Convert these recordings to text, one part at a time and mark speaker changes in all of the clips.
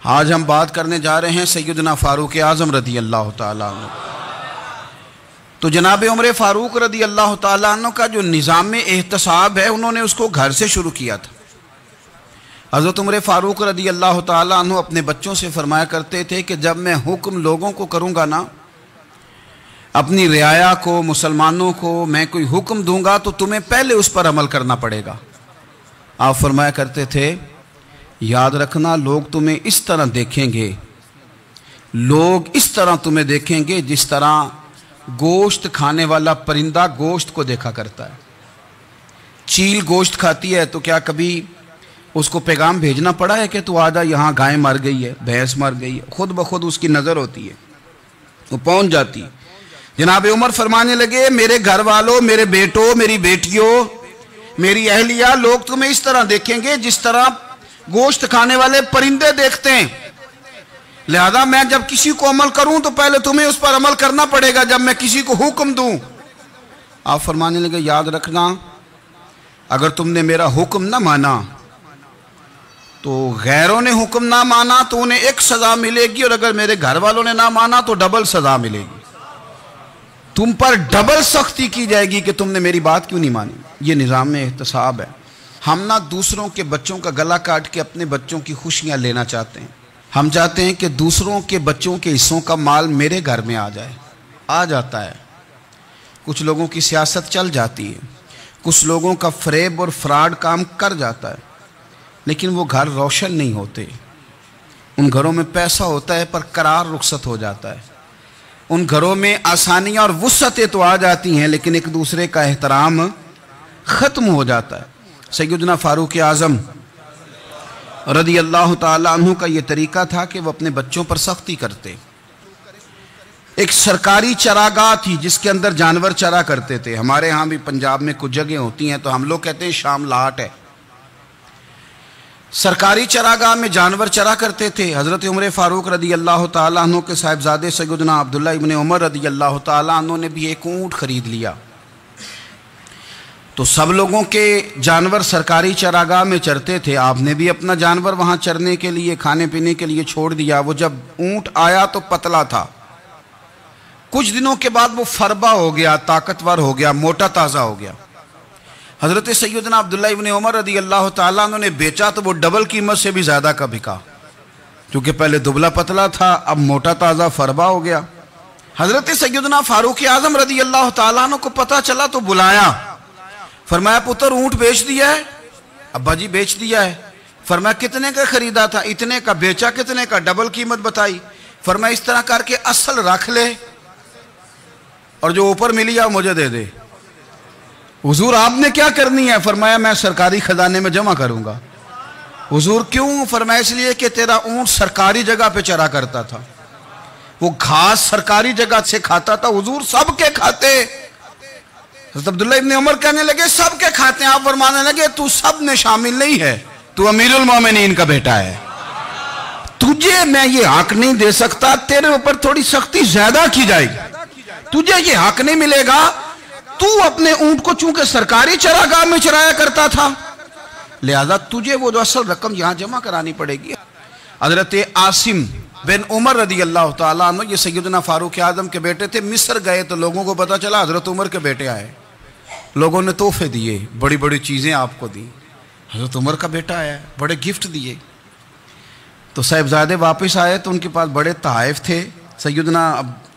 Speaker 1: आज हम बात करने जा रहे हैं सैयदना फारूक आज़म रदी अल्लाह ताला अन्हु। तो जनाब उमर फारूक रदी अल्लाह ताला अन्हु का जो निज़ाम एहतसाब है, उन्होंने उसको घर से शुरू किया था। हज़रत उमर फारूक रदी अल्लाह ताला अन्हु अपने बच्चों से फरमाया करते थे कि जब मैं हुक्म लोगों को करूँगा ना, अपनी रियाया को, मुसलमानों को मैं कोई हुक्म दूंगा तो तुम्हें पहले उस पर अमल करना पड़ेगा। आप फरमाया करते थे, याद रखना लोग तुम्हें इस तरह देखेंगे, लोग इस तरह तुम्हें देखेंगे जिस तरह गोश्त खाने वाला परिंदा गोश्त को देखा करता है। चील गोश्त खाती है तो क्या कभी उसको पैगाम भेजना पड़ा है कि तू आजा, यहाँ गाय मर गई है, भैंस मर गई है? खुद ब खुद उसकी नज़र होती है, वो पहुँच जाती है। जनाब उमर फरमाने लगे, मेरे घर वालों, मेरे बेटों, मेरी बेटियों, मेरी अहलिया, लोग तुम्हें इस तरह देखेंगे जिस तरह गोश्त खाने वाले परिंदे देखते हैं। लिहाजा मैं जब किसी को अमल करूं तो पहले तुम्हें उस पर अमल करना पड़ेगा जब मैं किसी को हुक्म दूं। आप फरमाने लगे, याद रखना अगर तुमने मेरा हुक्म ना माना तो गैरों ने हुक्म ना माना तो उन्हें एक सजा मिलेगी, और अगर मेरे घर वालों ने ना माना तो डबल सजा मिलेगी। तुम पर डबल सख्ती की जाएगी कि तुमने मेरी बात क्यों नहीं मानी। ये निज़ाम में एहतसाब है। हम ना दूसरों के बच्चों का गला काट के अपने बच्चों की खुशियां लेना चाहते हैं। हम चाहते हैं कि दूसरों के बच्चों के हिस्सों का माल मेरे घर में आ जाए। आ जाता है, कुछ लोगों की सियासत चल जाती है, कुछ लोगों का फरेब और फ्रॉड काम कर जाता है, लेकिन वो घर रोशन नहीं होते। उन घरों में पैसा होता है पर करार रुखसत हो जाता है। उन घरों में आसानियाँ और वुसअतें तो आ जाती हैं, लेकिन एक दूसरे का एहतराम ख़त्म हो जाता है। सैयदना फारूक आज़म रदी अल्लाह ताला अन्हु का ये तरीका था कि वो अपने बच्चों पर सख्ती करते। एक सरकारी चरागाह थी जिसके अंदर जानवर चरा करते थे। हमारे यहाँ भी पंजाब में कुछ जगह होती हैं तो हम लोग कहते हैं शाम लाट है। सरकारी चरागाह में जानवर चरा करते थे। हज़रत उमर फारूक रदी अल्लाह ताला अन्हु के साहिबजादे सैयदना अब्दुल्ला इब्न उमर रदी अल्लाह ताला अन्हु ने भी एक ऊँट खरीद लिया। तो सब लोगों के जानवर सरकारी चरागाह में चरते थे, आपने भी अपना जानवर वहाँ चरने के लिए, खाने पीने के लिए छोड़ दिया। वो जब ऊँट आया तो पतला था, कुछ दिनों के बाद वो फरबा हो गया, ताकतवर हो गया, मोटा ताज़ा हो गया। हज़रत सैयदना अब्दुल्ला इब्न उमर रदी अल्लाह ताला अन्हु ने बेचा तो वो डबल कीमत से भी ज़्यादा का बिका, क्योंकि पहले दुबला पतला था, अब मोटा ताज़ा फरबा हो गया। हज़रत सैयदना फारूक आज़म रदी अल्लाह ताला अन्हु को पता चला तो बुलाया, फरमाया पुत्र ऊँट बेच दिया है? अब्बा जी बेच दिया है। फरमाया कितने का खरीदा था? इतने का। बेचा कितने का? डबल कीमत बताई। फरमाया इस तरह करके असल रख ले और जो ऊपर मिली है मुझे दे दे। हुजूर आपने क्या करनी है? फरमाया मैं सरकारी खजाने में जमा करूंगा। हुजूर क्यों? फरमाया इसलिए कि तेरा ऊँट सरकारी जगह पे चरा करता था, वो घास सरकारी जगह से खाता था। हुजूर सबके खाते। अब्दुल्ला इब्न उमर कहने लगे सबके खाते हैं। आप फरमाने लगे तू सब में शामिल नहीं है, तू अमीरुल मोमिनीन का बेटा है, तुझे मैं ये हक नहीं दे सकता, तेरे ऊपर थोड़ी सख्ती ज्यादा की जाएगी, तुझे ये हक नहीं मिलेगा। तू अपने ऊंट को चूंकि सरकारी चरागाह में चराया करता था, लिहाजा तुझे वो जो असल रकम यहां जमा करानी पड़ेगी। हजरत आसिम बिन उमर रदी अल्लाह ताला अन्हु, ये सैयदना फारूक आज़म के बेटे थे, मिस्र गए तो लोगों को पता चला हजरत उमर के बेटे आए। लोगों ने तोहफे दिए, बड़ी बड़ी चीज़ें आपको दी, हजरत उमर का बेटा आया, बड़े गिफ्ट दिए। तो साहिबजादे वापस आए तो उनके पास बड़े तोहफे थे। सैयदना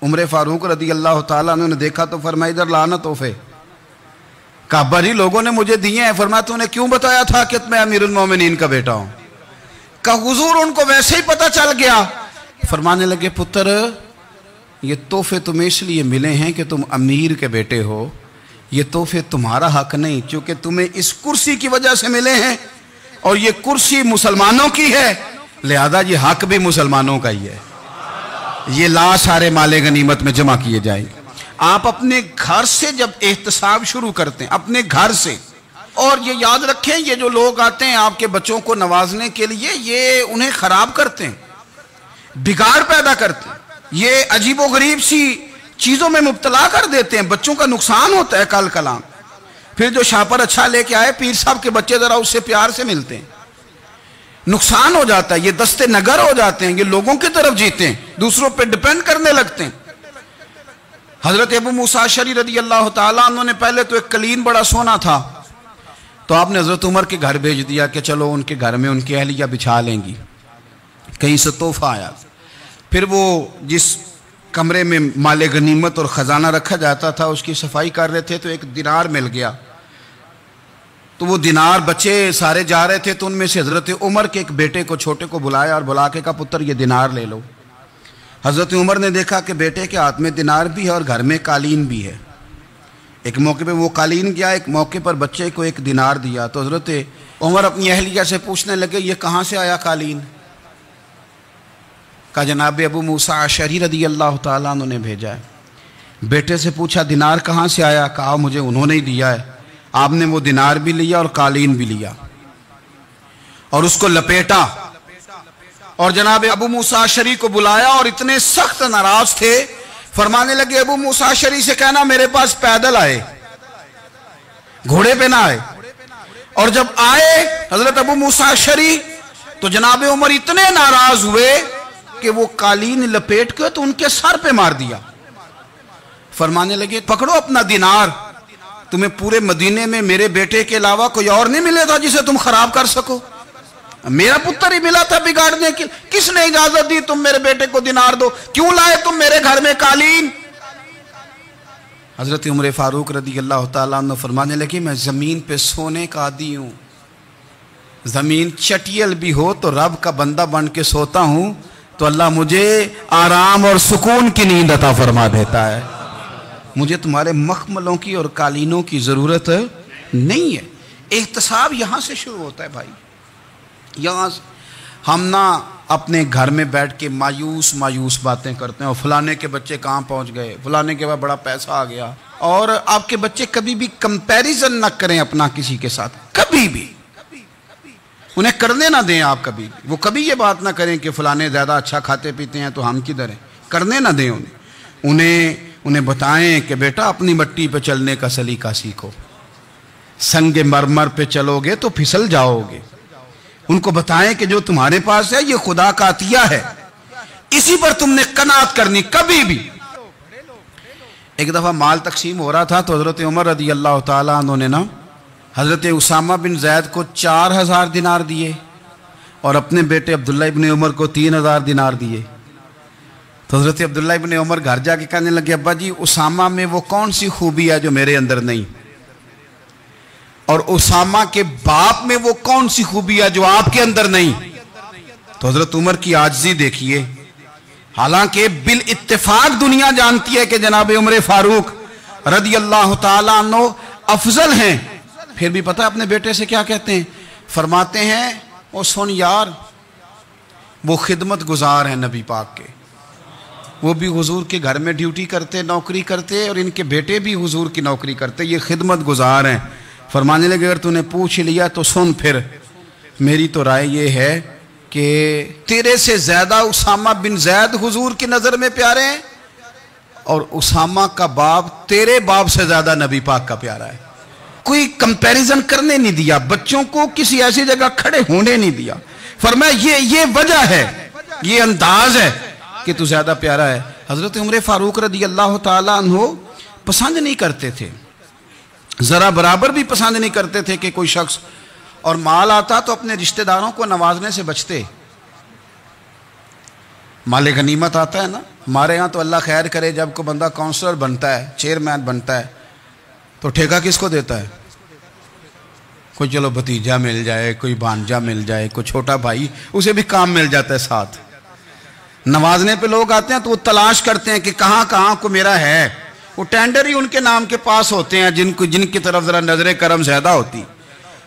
Speaker 1: उमर फारूक रदी अल्लाह ताला अन्हु ने देखा तो फरमाया इधर लाना तोहफे। काबा जी लोगों ने मुझे दिए हैं। फरमाया तूने क्यों बताया था कि मैं अमीरुल मोमिनीन का बेटा हूँ? का हुजूर उनको वैसे ही पता चल गया। फरमाने लगे पुत्र ये तोहफे तुम्हें इसलिए मिले हैं कि तुम अमीर के बेटे हो, ये तोहफे तुम्हारा हक नहीं, क्योंकि तुम्हें इस कुर्सी की वजह से मिले हैं और ये कुर्सी मुसलमानों की है, लिहाजा ये हक भी मुसलमानों का ही है। ये ला सारे माले गनीमत में जमा किए जाएंगे। आप अपने घर से जब एहतसाब शुरू करते हैं, अपने घर से, और ये याद रखें ये जो लोग आते हैं आपके बच्चों को नवाजने के लिए, ये उन्हें खराब करते हैं, बिगाड़ पैदा करते हैं, ये अजीबो गरीब सी चीज़ों में मुब्तला कर देते हैं, बच्चों का नुकसान होता है कल कलाम। फिर जो शापर अच्छा लेके आए, पीर साहब के बच्चे ज़रा उससे प्यार से मिलते हैं, नुकसान हो जाता है, ये दस्ते नगर हो जाते हैं, ये लोगों की तरफ जीते हैं, दूसरों पे डिपेंड करने लगते हैं। हजरत अबू मूसा अशअरी रदी अल्लाह ताला अन्हु ने पहले तो एक कलीन बड़ा सोना था, तो आपने हजरत उमर के घर भेज दिया कि चलो उनके घर में उनकी अहलिया बिछा लेंगी। कहीं से तोहफा आया। फिर वो जिस कमरे में माले गनीमत और ख़जाना रखा जाता था उसकी सफाई कर रहे थे, तो एक दिनार मिल गया। तो वो दिनार बच्चे सारे जा रहे थे, तो उनमें से हजरत उमर के एक बेटे को, छोटे को बुलाया और बुला के कहा, पुत्र ये दिनार ले लो। हजरत उमर ने देखा कि बेटे के हाथ में दिनार भी है और घर में कालीन भी है। एक मौके पे वो कालीन गया, एक मौके पर बच्चे को एक दिनार दिया। तो हजरत उमर अपनी अहलिया से पूछने लगे, ये कहाँ से आया कालीन? का जनाब अबू मूसा अशअरी रदी अल्लाह ताला अन्हु ने भेजा है। बेटे से पूछा दिनार कहाँ से आया? कहा मुझे उन्होंने ही दिया है। आपने वो दिनार भी लिया और कालीन भी लिया और उसको लपेटा और जनाब अबू मूसा अशअरी को बुलाया और इतने सख्त नाराज थे, फरमाने लगे अबू मूसा अशअरी से कहना मेरे पास पैदल आए, घोड़े पे ना आए। और जब आए हजरत अबू मूसा अशअरी तो जनाब उमर इतने नाराज हुए कि वो कालीन लपेट के तो उनके सर पे मार दिया। फरमाने लगे पकड़ो अपना दिनार, तुम्हें पूरे मदीने में मेरे बेटे के अलावा कोई और नहीं मिले था जिसे तुम खराब कर सको। मेरा पुत्र ही मिला था बिगाड़ने की, किसने इजाजत दी तुम मेरे बेटे को दिनार दो? क्यों लाए तुम मेरे घर में कालीन? हजरत उमर फारूक रदी अल्लाह ताला अन्हु फरमाने लगे मैं जमीन पे सोने का आदी हूं, जमीन चटियल भी हो तो रब का बंदा बन के सोता हूं, तो अल्लाह मुझे आराम और सुकून की नींद अता फरमा देता है। मुझे तुम्हारे मखमलों की और कालीनों की जरूरत नहीं है। एहतसाब यहां से शुरू होता है भाई। यहाँ हम ना अपने घर में बैठ के मायूस मायूस बातें करते हैं और फलाने के बच्चे कहाँ पहुँच गए, फलाने के बाद बड़ा पैसा आ गया। और आपके बच्चे कभी भी कंपैरिजन ना करें अपना किसी के साथ, कभी भी उन्हें करने ना दें। आप कभी वो कभी ये बात ना करें कि फलाने ज़्यादा अच्छा खाते पीते हैं तो हम किधर हैं, करने ना दें उन्हें बताएं कि बेटा अपनी मट्टी पे चलने का सलीका सीखो, संगे मरमर पे चलोगे तो फिसल जाओगे। उनको बताएं कि जो तुम्हारे पास है ये खुदा का अतिया है, इसी पर तुमने कनात करनी कभी भी। एक दफा माल तकसीम हो रहा था तो हजरत उमर रदी अल्लाह ताला अन्हु ने ना हजरत उसामा बिन जैद को 4000 दिनार दिए और अपने बेटे अब्दुल्ला इब्न उमर को 3000 दिनार दिए। तो हजरत अब्दुल्ला इब्न उमर घर जाके कहने लगे अब्बा जी उसामा में वो कौन सी खूबी है जो मेरे अंदर नहीं, और उसामा के बाप में वो कौन सी खूबी है जो आपके अंदर नहीं। तो हजरत उमर की आजिज़ी देखिए, हालांकि बिल इत्तेफाक दुनिया जानती है कि जनाब उमर फारूक रदी अल्लाह ताला अन्हु अफजल हैं, फिर भी पता अपने बेटे से क्या कहते हैं? फरमाते हैं ओ सुन यार, वो खिदमत गुजार हैं नबी पाक के, वो भी हुजूर के घर में ड्यूटी करते, नौकरी करते, और इनके बेटे भी हुजूर की नौकरी करते, ये खिदमत गुजार हैं। फरमाने लगे अगर तूने पूछ लिया तो सुन, फिर मेरी तो राय ये है कि तेरे से ज्यादा उसामा बिन जैद हुजूर की नजर में प्यारे हैं और उसामा का बाप तेरे बाप से ज्यादा नबी पाक का प्यारा है। कोई कंपैरिजन करने नहीं दिया, बच्चों को किसी ऐसी जगह खड़े होने नहीं दिया। फरमाया ये वजह है, ये अंदाज है कि तू ज्यादा प्यारा है। हजरत उमर फारूक रदी अल्लाह ताला अन्हु पसंद नहीं करते थे, जरा बराबर भी पसंद नहीं करते थे कि कोई शख्स और माल आता तो अपने रिश्तेदारों को नवाजने से बचते। माले गनीमत आता है ना, हमारे यहाँ तो अल्लाह खैर करे जब कोई बंदा काउंसलर बनता है, चेयरमैन बनता है, तो ठेका किसको देता है? कोई चलो भतीजा मिल जाए, कोई भांजा मिल जाए, कोई छोटा भाई, उसे भी काम मिल जाता है साथ। नवाजने पे लोग आते हैं तो वो तलाश करते हैं कि कहाँ कहाँ को मेरा है, वो टेंडर ही उनके नाम के पास होते हैं जिनकी तरफ जरा नजर करम ज्यादा होती।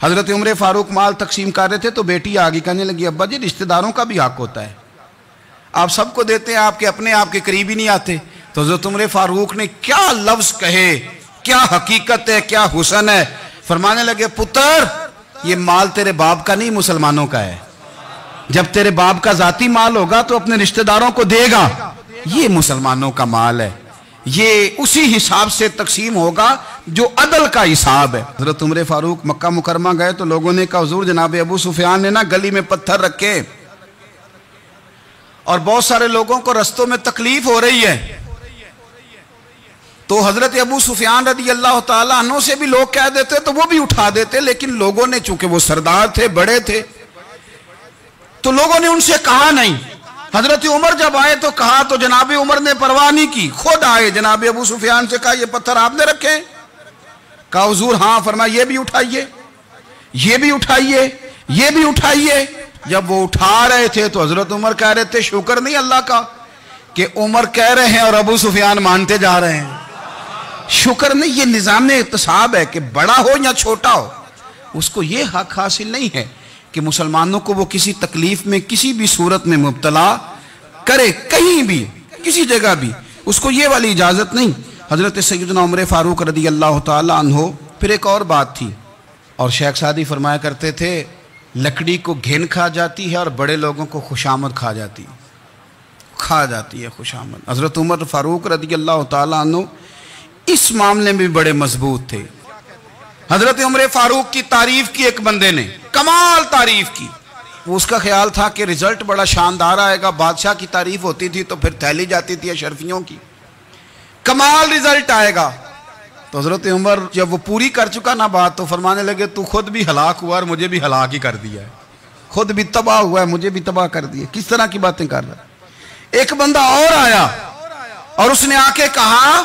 Speaker 1: हजरत उमर फारूक माल तकसीम कर रहे थे तो बेटी आगे कहने लगी अब्बा जी रिश्तेदारों का भी हक होता है, आप सबको देते हैं, आपके अपने आपके करीब ही नहीं आते। तो हजरत उमर फारूक ने क्या लफ्ज कहे, क्या हकीकत है, क्या हुसन है। फरमाने लगे पुत्र ये माल तेरे बाप का नहीं मुसलमानों का है, जब तेरे बाप का जाती माल होगा तो अपने रिश्तेदारों को देगा, ये मुसलमानों का माल है, ये उसी हिसाब से तकसीम होगा जो अदल का हिसाब है। हजरत उमर फारूक मक्का मुकरमा गए तो लोगों ने कहा हुजूर जनाब अबू सुफियान ने ना गली में पत्थर रखे और बहुत सारे लोगों को रस्तों में तकलीफ हो रही है। तो हजरत अबू सुफियान रदी अल्लाह ताला अन्हु से भी लोग कह देते तो वो भी उठा देते, लेकिन लोगों ने चूंकि वो सरदार थे, बड़े थे, तो लोगों ने उनसे कहा नहीं। हजरत उमर जब आए तो कहा तो जनाब उमर ने परवाह नहीं की, खुद आए जनाब अबू सुफियान से कहा ये पत्थर आपने रखे? कहा हुजूर हाँ। फरमाया ये भी उठाइए, ये भी उठाइए, ये भी उठाइए। जब वो उठा रहे थे तो हजरत उमर कह रहे थे शुक्र नहीं अल्लाह का कि उमर कह रहे हैं और अबू सुफियान मानते जा रहे हैं। शुक्र नहीं, ये निज़ाम इत्तिसाब है कि बड़ा हो या छोटा हो, उसको ये हक हासिल नहीं है कि मुसलमानों को वो किसी तकलीफ में किसी भी सूरत में मुब्तला करे, कहीं भी किसी जगह भी, उसको ये वाली इजाज़त नहीं। हज़रत सैयदना उमर फ़ारूक रज़ी अल्लाह ताला अन्हो। फिर एक और बात थी, और शेख सादी फरमाया करते थे लकड़ी को घिन खा जाती है और बड़े लोगों को खुशामद खा जाती है खुशामद। हज़रत उमर फ़ारूक रज़ी अल्लाह ताला अन्हो इस मामले में भी बड़े मजबूत थे। हजरत उमर फारूक की तारीफ की एक बंदे ने, कमाल तारीफ की। वो उसका ख्याल था कि रिजल्ट बड़ा शानदार आएगा, बादशाह की तारीफ होती थी तो फिर थैली जाती थी अशरफियों की, कमाल रिजल्ट आएगा। तो हजरत उमर जब वो पूरी कर चुका ना बात, तो फरमाने लगे तू खुद भी हलाक हुआ और मुझे भी हलाक ही कर दिया है, खुद भी तबाह हुआ है, मुझे भी तबाह कर दिया। किस तरह की बातें कर रहा है। एक बंदा और आया और उसने आके कहा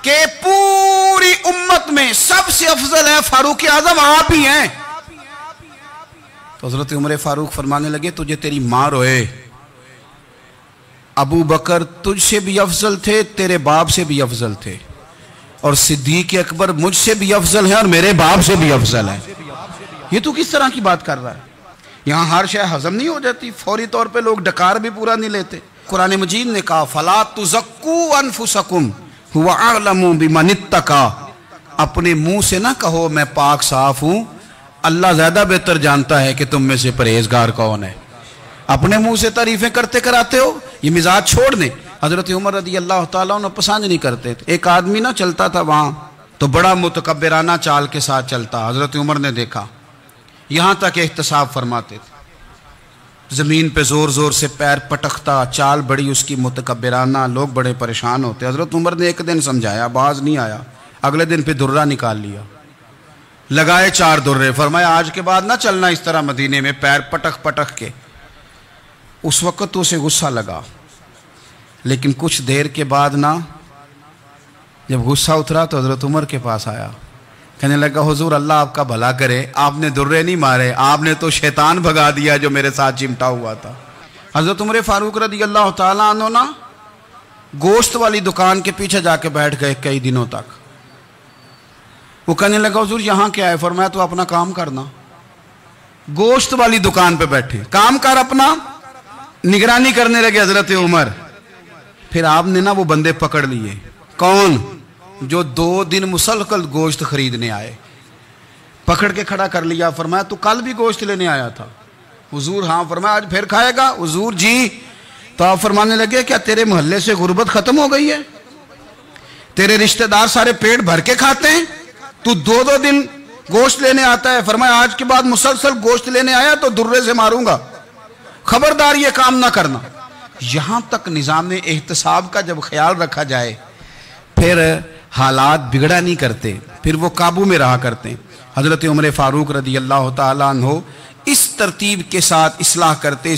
Speaker 1: कि पूरी उम्मत में सबसे अफजल है फारूक आजम आप ही हैं। तो हजरत उमर फारूक फरमाने लगे तुझे तेरी मां रोए, अबू बकर तुझसे भी अफजल थे, तेरे बाप से भी अफजल थे, और सिद्दीक अकबर मुझसे भी अफजल है और मेरे बाप से भी अफजल है। ये तू किस तरह की बात कर रहा है। यहां हर शय हजम नहीं हो जाती, फौरी तौर पे लोग डकार भी पूरा नहीं लेते। कुरान मजीद ने कहा फला तुज़क्कू अनफुसकुम हुवा अअलमु बिमनित्तका, अपने मुंह से ना कहो मैं पाक साफ हूं, अल्लाह ज्यादा बेहतर जानता है कि तुम में से परहेजगार कौन है। अपने मुंह से तारीफें करते कराते हो, ये मिजाज छोड़ दें। हजरत उमर रज़ी अल्लाह ताला अन्हु पसंद नहीं करते थे। एक आदमी ना चलता था वहां, तो बड़ा मुतकब्बिराना चाल के साथ चलता। हजरत उमर ने देखा, यहां तक एहतसाब फरमाते थे, जमीन पे जोर जोर से पैर पटकता, चाल बड़ी उसकी मुतकब्बिराना, लोग बड़े परेशान होते। हजरत उमर ने एक दिन समझाया, बाज नहीं आया। अगले दिन पे दुर्रा निकाल लिया, लगाए 4 दुर्रे, फरमाया आज के बाद ना चलना इस तरह मदीने में पैर पटक पटक के। उस वक्त तो उसे गुस्सा लगा, लेकिन कुछ देर के बाद ना जब गुस्सा उतरा तो हजरत उमर के पास आया, कहने लगा हुजूर अल्लाह आपका भला करे, आपने दुर्रे नहीं मारे, आपने तो शैतान भगा दिया जो मेरे साथ चिमटा हुआ था। हजरत उमर फारूक रज़ी अल्लाह ताला अन्हु ना गोश्त वाली दुकान के पीछे जाके बैठ गए कई दिनों तक। वो कहने लगा हुजूर यहाँ क्या है। फरमाया तो अपना काम करना। गोश्त वाली दुकान पे बैठे, काम कर अपना, निगरानी करने लगे हजरत उमर। फिर आपने ना वो बंदे पकड़ लिए, कौन, जो 2 दिन मुसलसल गोश्त खरीदने आए, पकड़ के खड़ा कर लिया। फरमाया तू कल भी गोश्त लेने आया था। हुजूर हाँ। फरमाया आज फिर खाएगा। हुजूर जी। तो आप फरमाने लगे क्या तेरे मोहल्ले से गुर्बत खत्म हो गई है, तेरे रिश्तेदार सारे पेट भर के खाते हैं, तू 2-2 दिन गोश्त लेने आता है। फरमाया आज के बाद मुसलसल गोश्त लेने आया तो दुर्रे से मारूंगा, खबरदार ये काम ना करना। यहां तक निजाम एहतसाब का जब ख्याल रखा जाए फिर हालात बिगड़ा नहीं करते, फिर वो काबू में रहा करते। हजरत उमर फारूक रज़ी अल्लाह ताला अन्हु इस तरतीब के साथ इस्लाह करते।